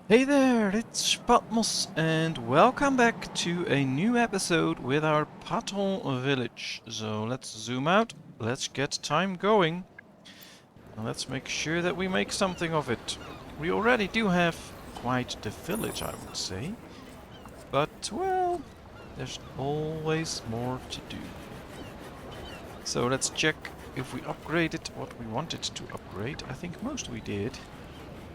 Hey there, it's Patmos and welcome back to a new episode with our Patron village. So let's zoom out, let's get time going, and let's make sure that we make something of it. We already do have quite the village, I would say, but well, there's always more to do. So let's check if we upgraded what we wanted to upgrade. I think most we did,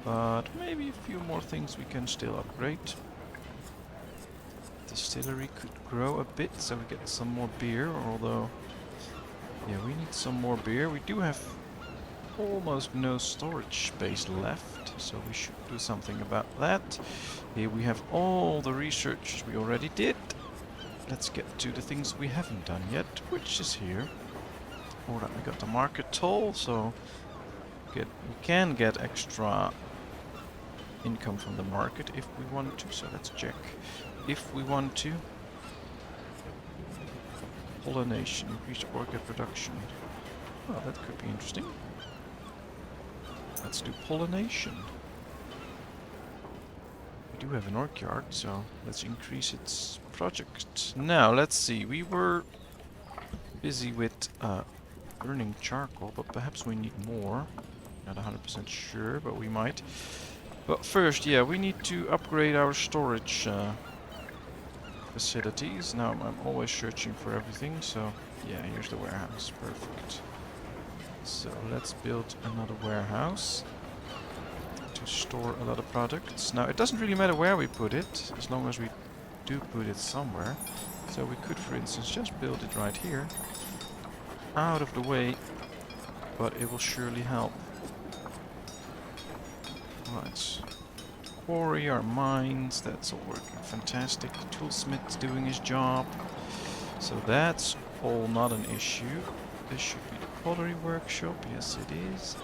but maybe a few more things we can still upgrade. Distillery could grow a bit so we get some more beer, although yeah, we need some more beer. We do have almost no storage space left, so we should do something about that. Here we have all the research we already did. Let's get to the things we haven't done yet, which is here. Alright, we got the market toll, so we can get extra income from the market if we want to, so let's check if we want to. Pollination, increased orchid production. Well, that could be interesting. Let's do pollination. We do have an orchard, so let's increase its project. Now, let's see. We were busy with burning charcoal, but perhaps we need more. Not 100% sure, but we might. But first, yeah, we need to upgrade our storage facilities. Now, I'm always searching for everything, so yeah, here's the warehouse. Perfect. So let's build another warehouse to store a lot of products. Now, it doesn't really matter where we put it, as long as we do put it somewhere. So we could, for instance, just build it right here, out of the way, but it will surely help. Right. Quarry our mines, that's all working fantastic. Toolsmith's doing his job. So that's all not an issue. This should be the pottery workshop, yes it is.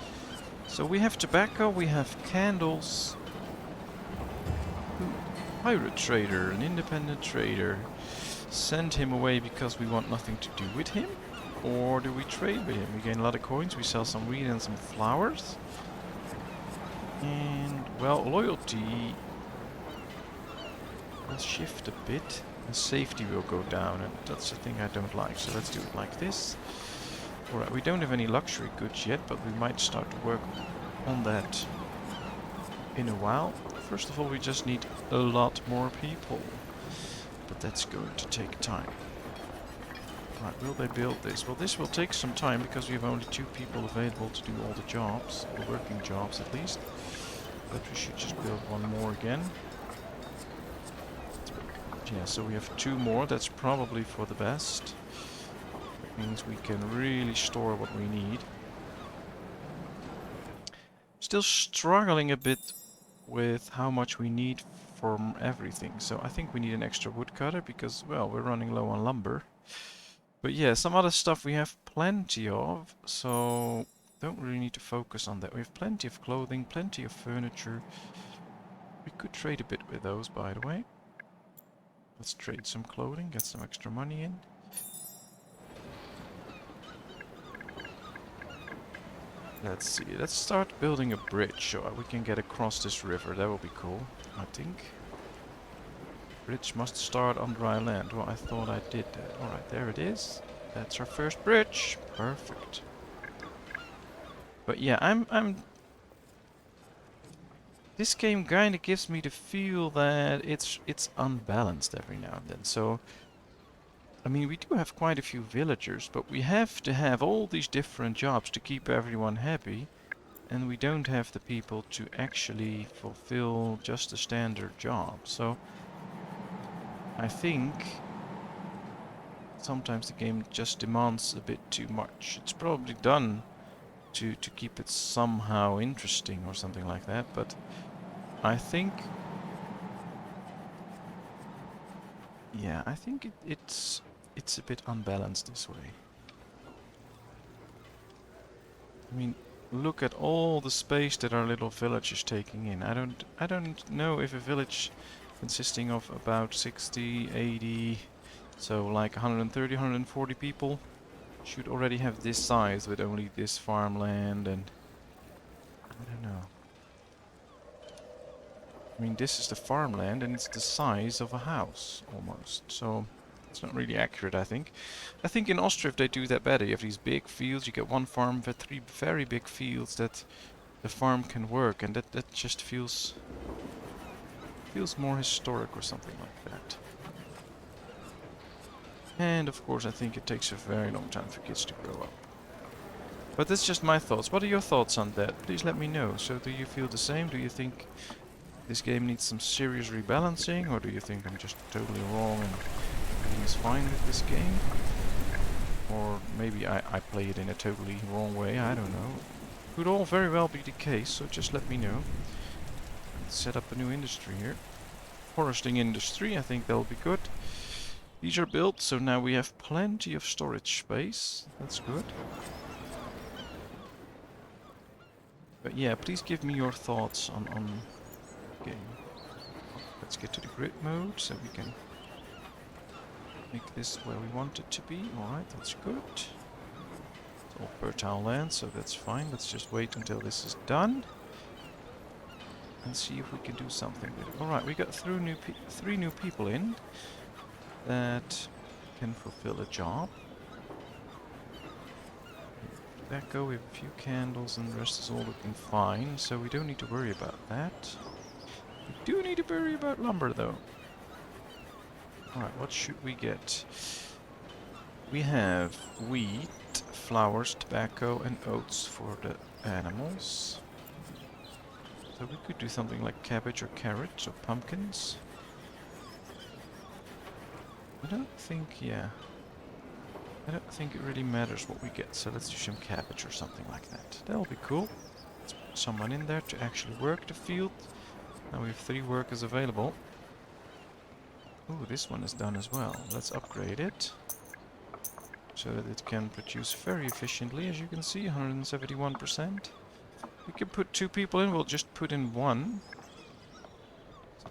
So we have tobacco, we have candles. Ooh, pirate trader, an independent trader. Send him away because we want nothing to do with him? Or do we trade with him? We gain a lot of coins, we sell some wheat and some flowers. And, well, loyalty will shift a bit. And safety will go down, and that's the thing I don't like. So let's do it like this. Alright, we don't have any luxury goods yet, but we might start to work on that in a while. First of all, we just need a lot more people. But that's going to take time. Right, will they build this? Well, this will take some time because we have only 2 people available to do all the jobs, the working jobs at least. But we should just build one more again. Yeah, so we have 2 more, that's probably for the best. That means we can really store what we need. Still struggling a bit with how much we need from everything. So I think we need an extra woodcutter because, well, we're running low on lumber. But yeah, some other stuff we have plenty of, so don't really need to focus on that. We have plenty of clothing, plenty of furniture. We could trade a bit with those, by the way. Let's trade some clothing, get some extra money in. Let's see, let's start building a bridge so we can get across this river. That will be cool, I think. Bridge must start on dry land. Well, I thought I did that. Alright, there it is. That's our first bridge. Perfect. But yeah, this game kinda gives me the feel that it's unbalanced every now and then. So I mean, we do have quite a few villagers, but we have to have all these different jobs to keep everyone happy. And we don't have the people to actually fulfill just a standard job. So I think sometimes the game just demands a bit too much. It's probably done to keep it somehow interesting or something like that, but I think, yeah, I think it's a bit unbalanced this way. I mean, look at all the space that our little village is taking in. I don't know if a village consisting of about 60, 80, so like 130, 140 people should already have this size with only this farmland, and I don't know. I mean, this is the farmland and it's the size of a house, almost. So, it's not really accurate, I think. I think in Ostriv they do that better. You have these big fields, you get one farm with 3 very big fields that the farm can work, and that just feels more historic or something like that. And of course I think it takes a very long time for kids to grow up. But that's just my thoughts. What are your thoughts on that? Please let me know. So do you feel the same? Do you think this game needs some serious rebalancing? Or do you think I'm just totally wrong and everything is fine with this game? Or maybe I play it in a totally wrong way, I don't know. Could all very well be the case, so just let me know. Let's set up a new industry here. Foresting industry, I think that'll be good. These are built, so now we have plenty of storage space. That's good. But yeah, please give me your thoughts on the game. Let's get to the grid mode so we can make this where we want it to be. Alright, that's good. It's all fertile land, so that's fine. Let's just wait until this is done and see if we can do something with it. Alright, we got three new people in that can fulfill a job. Tobacco, we have a few candles and the rest is all looking fine, so we don't need to worry about that. We do need to worry about lumber though. Alright, what should we get? We have wheat, flowers, tobacco and oats for the animals. So we could do something like cabbage or carrots or pumpkins. I don't think it really matters what we get, so let's do some cabbage or something like that. That'll be cool. Let's put someone in there to actually work the field. Now we have 3 workers available. Ooh, this one is done as well. Let's upgrade it so that it can produce very efficiently, as you can see, 171%. We can put 2 people in, we'll just put in 1.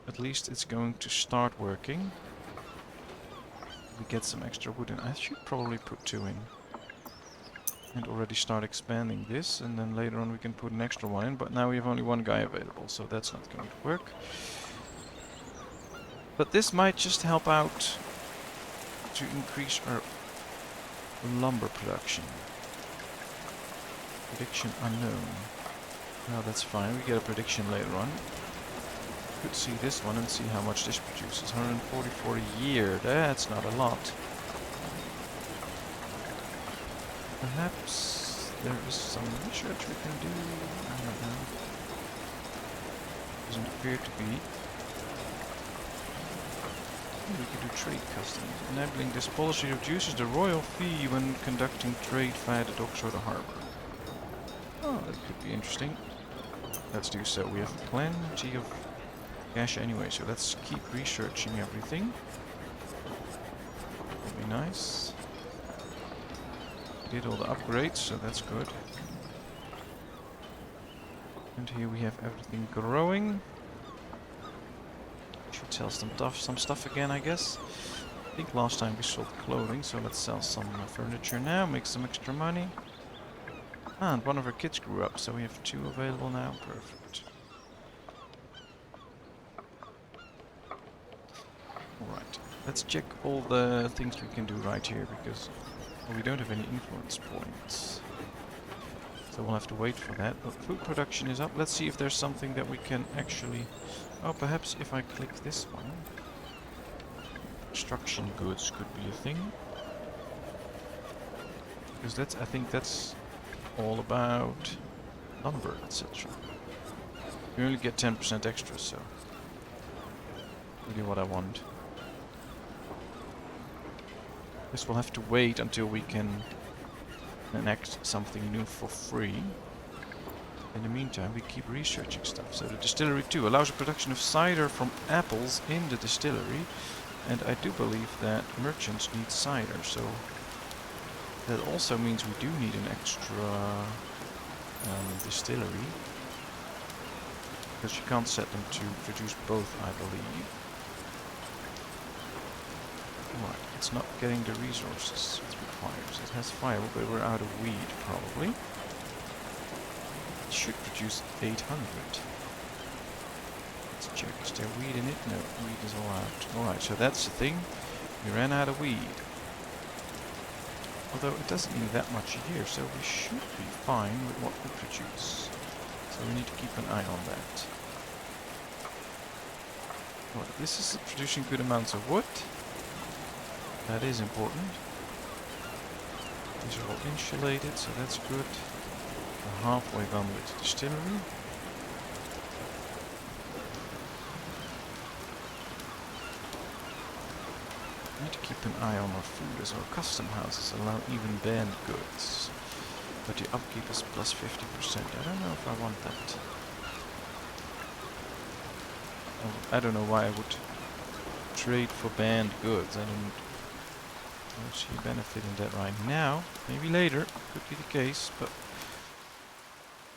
At least it's going to start working. We get some extra wood in. I should probably put 2 in. And already start expanding this, and then later on we can put an extra one in, but now we have only 1 guy available, so that's not going to work. But this might just help out to increase our lumber production. Prediction unknown. Well, that's fine, we get a prediction later on. Could see this one and see how much this produces. 144 a year, that's not a lot. Perhaps there is some research we can do. I don't know. Doesn't appear to be. We could do trade customs. Enabling this policy reduces the royal fee when conducting trade via the docks or the harbor. Oh, that could be interesting. Let's do so. We have plenty of cash anyway, so let's keep researching everything. That'll be nice. Did all the upgrades, so that's good. And here we have everything growing. Should sell some stuff again, I guess. I think last time we sold clothing, so let's sell some furniture now, make some extra money. Ah, and one of our kids grew up, so we have 2 available now. Perfect. Alright, let's check all the things we can do right here, because we don't have any influence points. So we'll have to wait for that. But food production is up. Let's see if there's something that we can actually... Oh, perhaps if I click this one. Construction goods could be a thing. Because that's, I think that's all about lumber, etc. You only get 10% extra, so... really what I want. This will have to wait until we can enact something new for free. In the meantime, we keep researching stuff. So the distillery 2 allows the production of cider from apples in the distillery. And I do believe that merchants need cider, so that also means we do need an extra distillery. Because you can't set them to produce both, I believe. Right, it's not getting the resources it requires. It has firewood, but we're out of weed, probably. It should produce 800. Let's check. Is there weed in it? No, weed is all out. Alright, so that's the thing. We ran out of weed. Although it doesn't need that much a year, so we should be fine with what we produce. So we need to keep an eye on that. Well, this is producing good amounts of wood. That is important. These are all insulated, so that's good. We're halfway done with the distillery. We need to keep an eye on our food as our custom houses allow even banned goods. But the upkeep is plus 50%. I don't know if I want that. I don't know why I would trade for banned goods. I don't see a benefit in that right now. Maybe later. Could be the case, but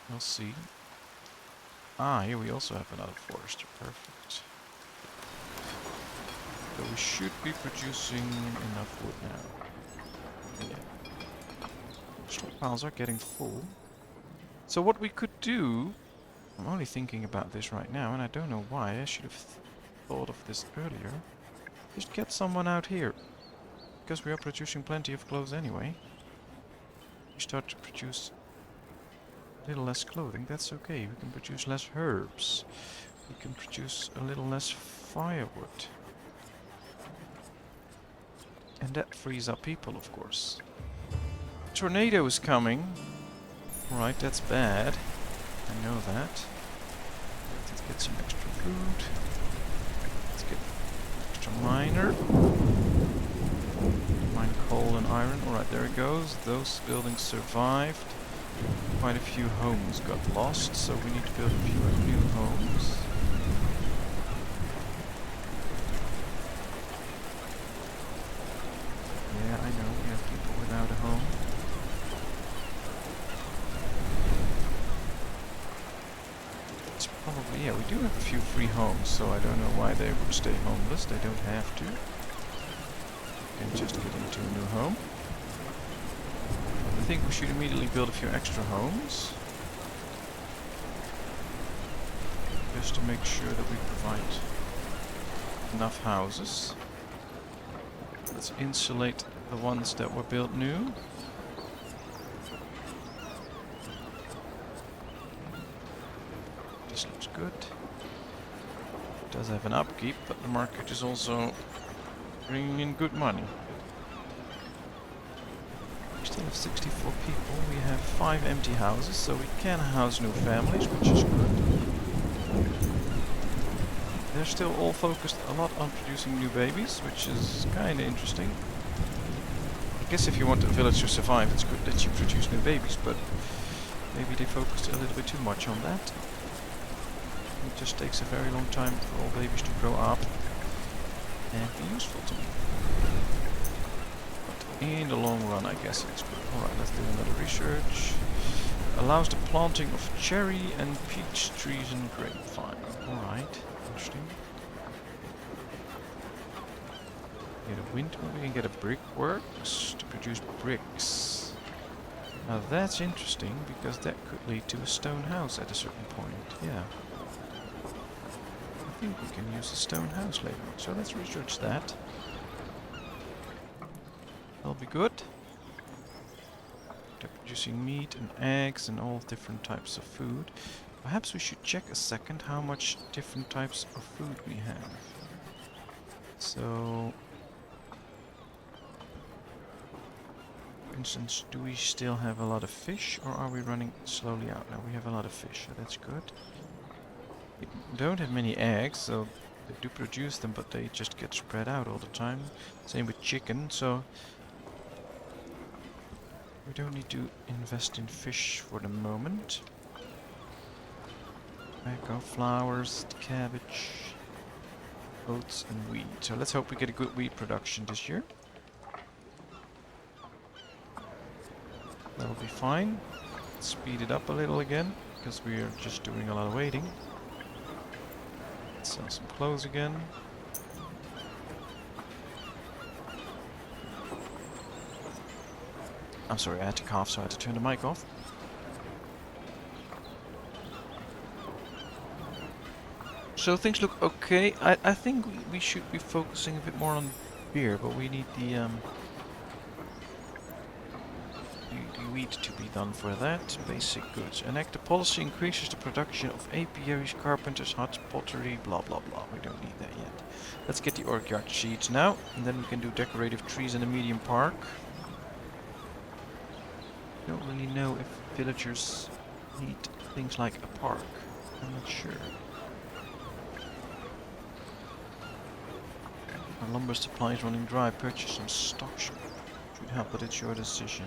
we'll see. Ah, here we also have another forester. Perfect. So we should be producing enough wood now. Yeah. Stockpiles are getting full. So what we could do, I'm only thinking about this right now, and I don't know why. I should have thought of this earlier. Just get someone out here. Because we are producing plenty of clothes anyway. We start to produce a little less clothing. That's okay. We can produce less herbs. We can produce a little less firewood. And that frees up people, of course. Tornado is coming. Alright, that's bad. I know that. Let's get some extra food. Let's get extra miner. Mine coal and iron. Alright, there it goes. Those buildings survived. Quite a few homes got lost, so we need to build a few new homes. Yeah, I know, we have people without a home. It's probably, yeah, we do have a few free homes, so I don't know why they would stay homeless. They don't have to. They can just get into a new home. I think we should immediately build a few extra homes. Just to make sure that we provide enough houses. Let's insulate the ones that were built new. This looks good. It does have an upkeep, but the market is also bringing in good money. We still have 64 people. We have 5 empty houses, so we can house new families, which is good. They're still all focused a lot on producing new babies, which is kind of interesting. I guess if you want a village to survive, it's good that you produce new babies, but maybe they focused a little bit too much on that. It just takes a very long time for all babies to grow up and be useful to me. But in the long run, I guess it's good. Alright, let's do another research. Allows the planting of cherry and peach trees and grapevine. Alright. Interesting. Get a windmill, we can get a brickworks to produce bricks. Now that's interesting because that could lead to a stone house at a certain point. Yeah. I think we can use a stone house later on, so let's research that. That'll be good. They're producing meat and eggs and all different types of food. Perhaps we should check a second how much different types of food we have. So, for instance, do we still have a lot of fish or are we running slowly out? Now we have a lot of fish, so that's good. We don't have many eggs, so they do produce them, but they just get spread out all the time. Same with chicken, so we don't need to invest in fish for the moment. Tobacco, flowers, cabbage, oats and wheat. So let's hope we get a good wheat production this year. That'll be fine. Let's speed it up a little again, because we are just doing a lot of waiting. Let's sell some clothes again. I'm sorry, I had to cough, so I had to turn the mic off. So things look okay. I think we should be focusing a bit more on beer, but we need the wheat to be done for that. Basic goods. Enact the policy increases the production of apiaries, carpenters, huts, pottery, blah blah blah. We don't need that yet. Let's get the orchard seeds now, and then we can do decorative trees in a medium park. Don't really know if villagers need things like a park. I'm not sure. Our lumber supply is running dry. Purchase some stock should help, but it's your decision.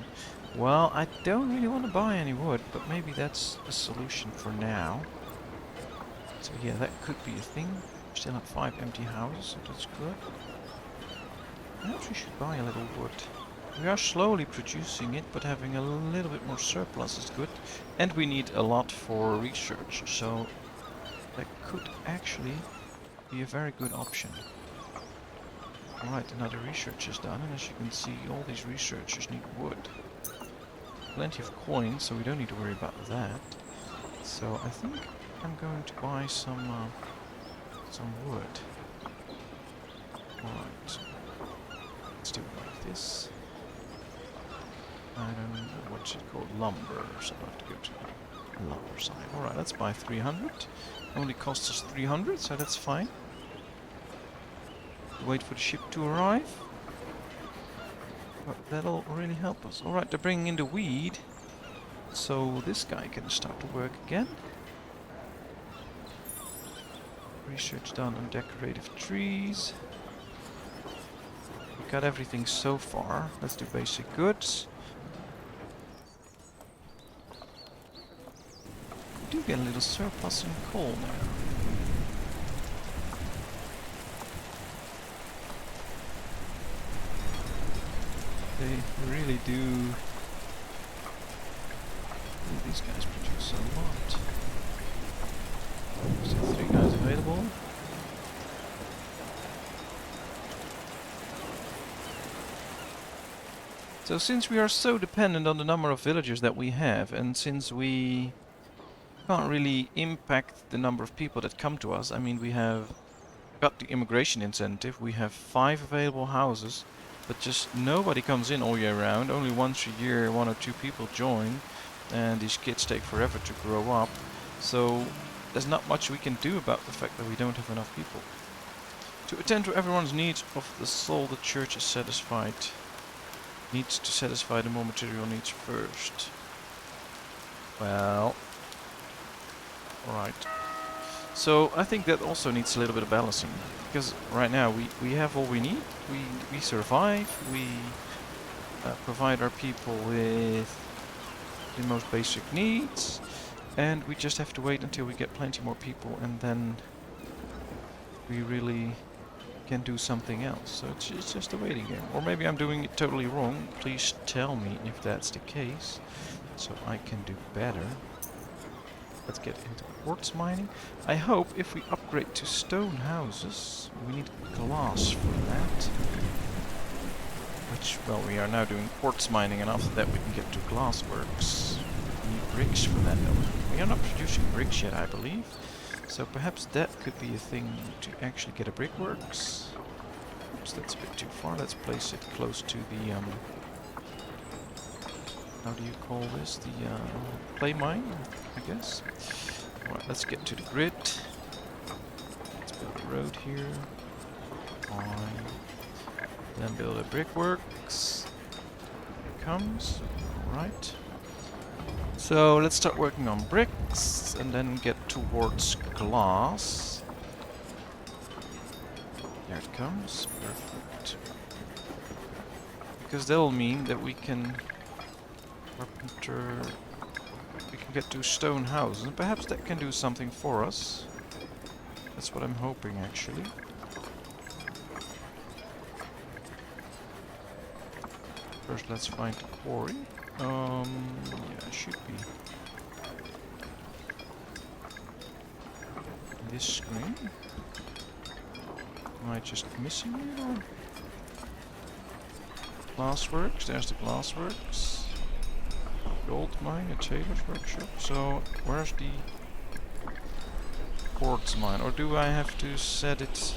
Well, I don't really want to buy any wood, but maybe that's a solution for now. So yeah, that could be a thing. We still have 5 empty houses, so that's good. Perhaps we should buy a little wood. We are slowly producing it, but having a little bit more surplus is good. And we need a lot for research, so that could actually be a very good option. Alright, another research is done, and as you can see, all these researchers need wood. Plenty of coins, so we don't need to worry about that. So I think I'm going to buy some wood. Alright. Let's do it like this. I don't know what's it called, lumber, so I have to go to the lumber side. Alright, let's buy 300. Only costs us 300, so that's fine. Wait for the ship to arrive. But that'll really help us. Alright, they're bringing in the weed. So this guy can start to work again. Research done on decorative trees. We got everything so far. Let's do basic goods. We do get a little surplus in coal now. They really do. These guys produce a lot. Still 3 guys available. So since we are so dependent on the number of villagers that we have, and since we can't really impact the number of people that come to us, I mean, we have got the immigration incentive, we have 5 available houses, but just nobody comes in all year round. Only once a year 1 or 2 people join, and these kids take forever to grow up. So there's not much we can do about the fact that we don't have enough people. To attend to everyone's needs of the soul, the church is satisfied. Needs to satisfy the more material needs first. Well, alright. So I think that also needs a little bit of balancing, because right now we have all we need. We survive. We provide our people with the most basic needs, and we just have to wait until we get plenty more people, and then we really can do something else. So it's just a waiting game. Or maybe I'm doing it totally wrong. Please tell me if that's the case, so I can do better. Let's get into quartz mining. I hope if we upgrade to stone houses, we need glass for that. Which, well, we are now doing quartz mining, and after that we can get to glass works. We need bricks for that though. We are not producing bricks yet, I believe. So perhaps that could be a thing to actually get a brickworks. Oops, that's a bit too far. Let's place it close to the how do you call this? The clay mine, I guess. Alright, let's get to the grid. Let's build a road here. Fine. Then build a brickworks. Here it comes. Alright. So let's start working on bricks and then get towards glass. There it comes. Perfect. Because that'll mean that we can get to stone houses, and perhaps that can do something for us. That's what I'm hoping, actually. First, let's find the quarry. Yeah, it should be this screen. Am I just missing it, or? Glassworks, there's the glassworks. Gold mine, a tailor's workshop. So, where's the quartz mine, or do I have to set it?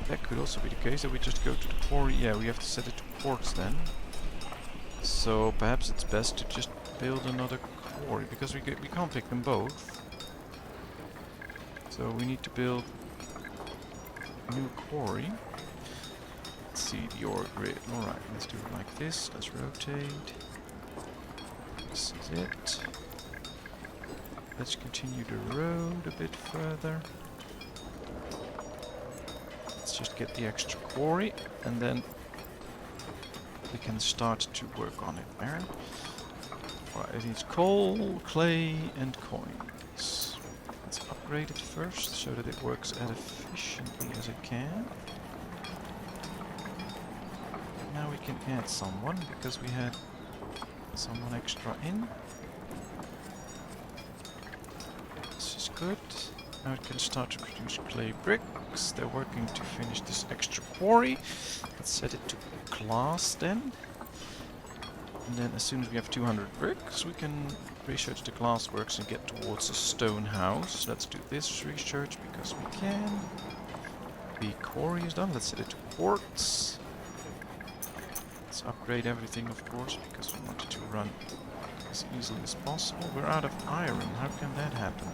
That could also be the case, that we just go to the quarry. Yeah, we have to set it to quartz then. So perhaps it's best to just build another quarry, because we can't pick them both. So we need to build a new quarry. Let's see the ore grid. Alright, let's do it like this. Let's rotate. This is it. Let's continue the road a bit further. Let's just get the extra quarry, and then we can start to work on it there. Alright, it needs coal, clay, and coins. Let's upgrade it first so that it works as efficiently as it can. Now we can add someone, because we had someone extra in. This is good. Now it can start to produce clay bricks. They're working to finish this extra quarry. Let's set it to class then. And then as soon as we have 200 bricks, we can research the glass works and get towards a stone house. Let's do this research because we can. The quarry is done. Let's set it to quartz. Let's upgrade everything, of course, because we want it to run as easily as possible. We're out of iron. How can that happen?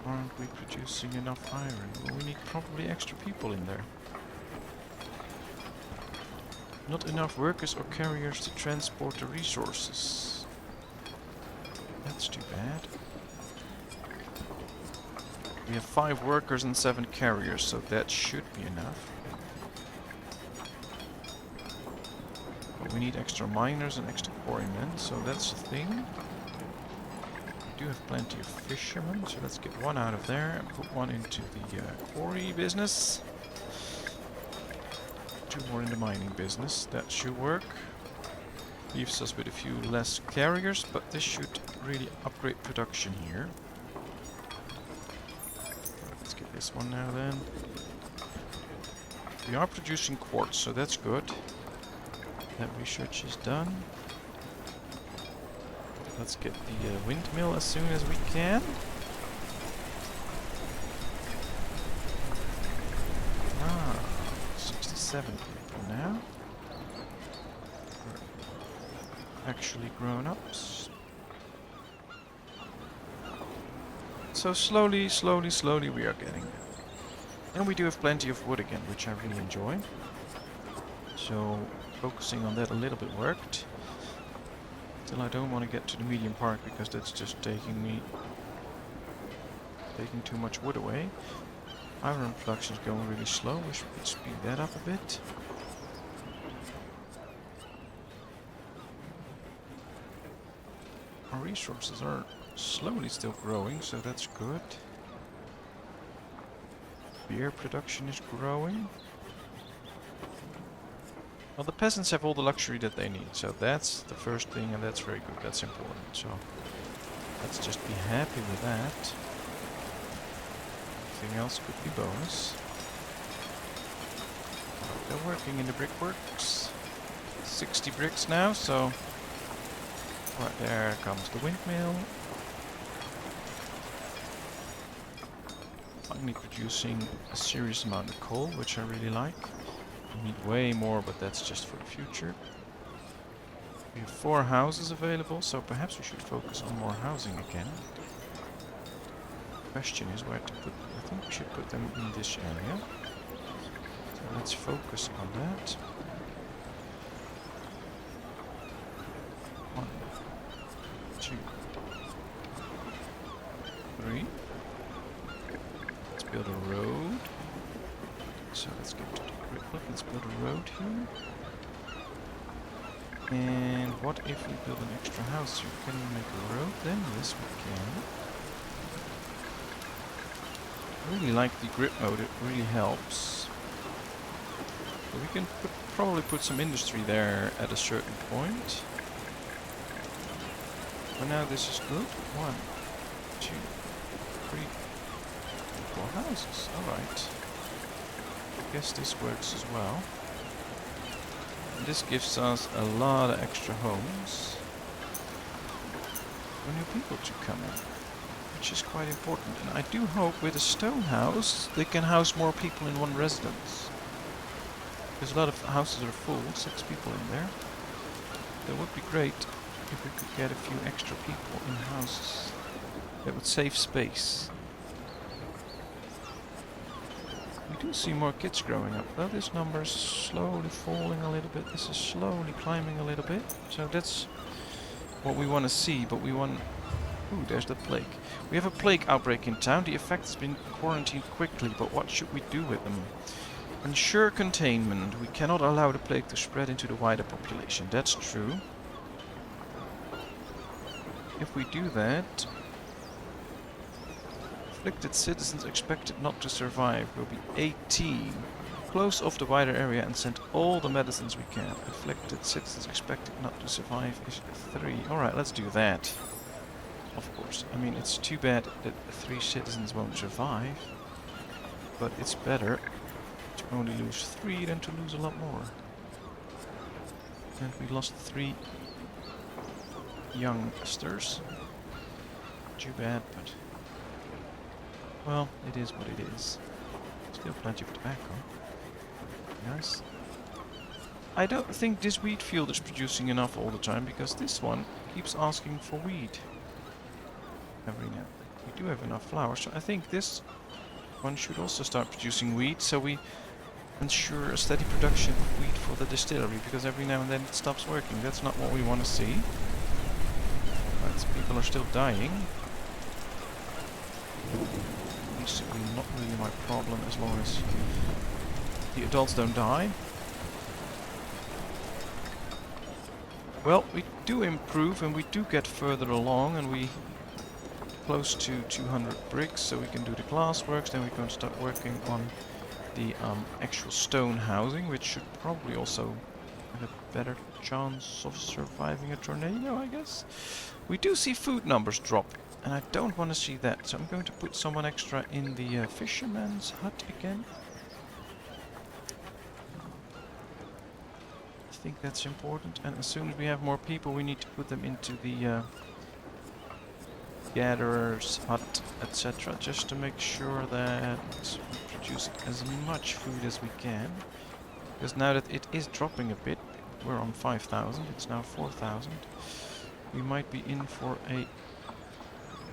Aren't we producing enough iron? Well, we need probably extra people in there. Not enough workers or carriers to transport the resources. That's too bad. We have 5 workers and 7 carriers, so that should be enough. But we need extra miners and extra quarrymen, so that's the thing. We do have plenty of fishermen, so let's get one out of there and put one into the quarry business. 2 more in the mining business. That should work. Leaves us with a few less carriers, but this should really upgrade production here. Let's get this one now then. We are producing quartz, so that's good. That research is done. Let's get the windmill as soon as we can. Ah, 67 people now. We're actually grown-ups. So slowly we are getting there. And we do have plenty of wood again, which I really enjoy. So focusing on that a little bit worked. Still, I don't want to get to the medium park because that's just taking too much wood away. Iron production is going really slow. We should speed that up a bit. Our resources are slowly still growing, so that's good. Beer production is growing. Well, the peasants have all the luxury that they need, so that's the first thing, and that's very good. That's important. So let's just be happy with that. Everything else could be bonus. They're working in the brickworks. 60 bricks now, so right there comes the windmill. Finally producing a serious amount of coal, which I really like. We need way more, but that's just for the future. We have 4 houses available, so perhaps we should focus on more housing again. The question is where to put them. I think we should put them in this area. So let's focus on that. 1, 2, 3. Let's build a road. So let's get to the grid. Let's build a road here. And what if we build an extra house here? Can we make a road then? Yes, we can. I really like the grid mode, it really helps. So we can probably put some industry there at a certain point. For now this is good. 1, 2, 3, 4 houses. Alright. I guess this works as well. And this gives us a lot of extra homes for new people to come in. which is quite important. And I do hope with a stone house they can house more people in one residence. Because a lot of houses are full, 6 people in there. That would be great if we could get a few extra people in houses. That would save space. We do see more kids growing up, though this number is slowly falling a little bit. This is slowly climbing a little bit. So that's what we want to see, but we want... Ooh, there's the plague. We have a plague outbreak in town. The effect has been quarantined quickly, but what should we do with them? Ensure containment. We cannot allow the plague to spread into the wider population. That's true. If we do that... Afflicted citizens expected not to survive will be 18. Close off the wider area and send all the medicines we can. Afflicted citizens expected not to survive is 3. Alright, let's do that. Of course. I mean, it's too bad that 3 citizens won't survive. But it's better to only lose 3 than to lose a lot more. And we lost 3 youngsters. Too bad, but... Well, it is what it is. Still plenty of tobacco. Nice. I don't think this wheat field is producing enough all the time, because this one keeps asking for wheat. Every now and then. We do have enough flour, so I think this one should also start producing wheat, so we ensure a steady production of wheat for the distillery, because every now and then it stops working. That's not what we want to see. But people are still dying. Not really my problem as long as the adults don't die. Well, we do improve and we do get further along, and we close to 200 bricks, so we can do the glassworks. Then we're going to start working on the actual stone housing, which should probably also have a better chance of surviving a tornado, I guess. We do see food numbers drop. And I don't want to see that, so I'm going to put someone extra in the fisherman's hut again. I think that's important, and as soon as we have more people we need to put them into the gatherer's hut, etc. Just to make sure that we produce as much food as we can. Because now that it is dropping a bit, we're on 5,000, it's now 4,000. We might be in for a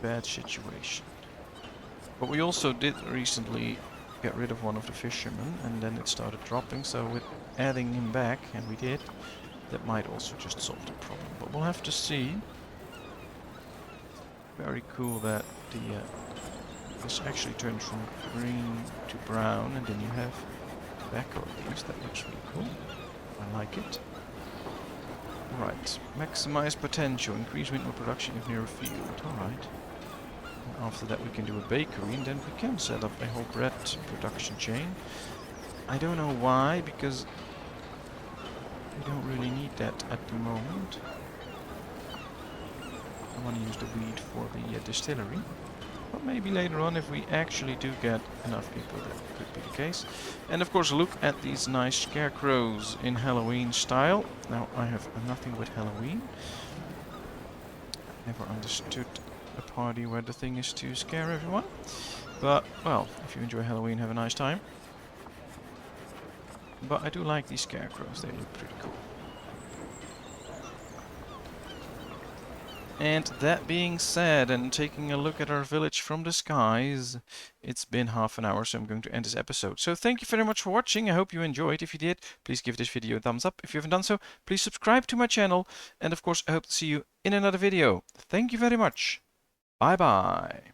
bad situation. But we also did recently get rid of one of the fishermen, and then it started dropping, so with adding him back, and we did, that might also just solve the problem. But we'll have to see. Very cool that the this actually turns from green to brown, and then you have tobacco leaves. That looks really cool. I like it. Right, maximize potential, increase windmill production if near a field. Alright. After that we can do a bakery, and then we can set up a whole bread production chain. I don't know why, because we don't really need that at the moment. I want to use the wheat for the distillery. But maybe later on, if we actually do get enough people, that could be the case. And of course, look at these nice scarecrows in Halloween style. Now, I have nothing with Halloween. Never understood a party where the thing is to scare everyone. But, well, if you enjoy Halloween, have a nice time. But I do like these scarecrows, they look pretty cool. And that being said, and taking a look at our village from the skies, it's been half an hour, so I'm going to end this episode. So thank you very much for watching. I hope you enjoyed. If you did, please give this video a thumbs up. If you haven't done so, please subscribe to my channel. And of course, I hope to see you in another video. Thank you very much. Bye bye.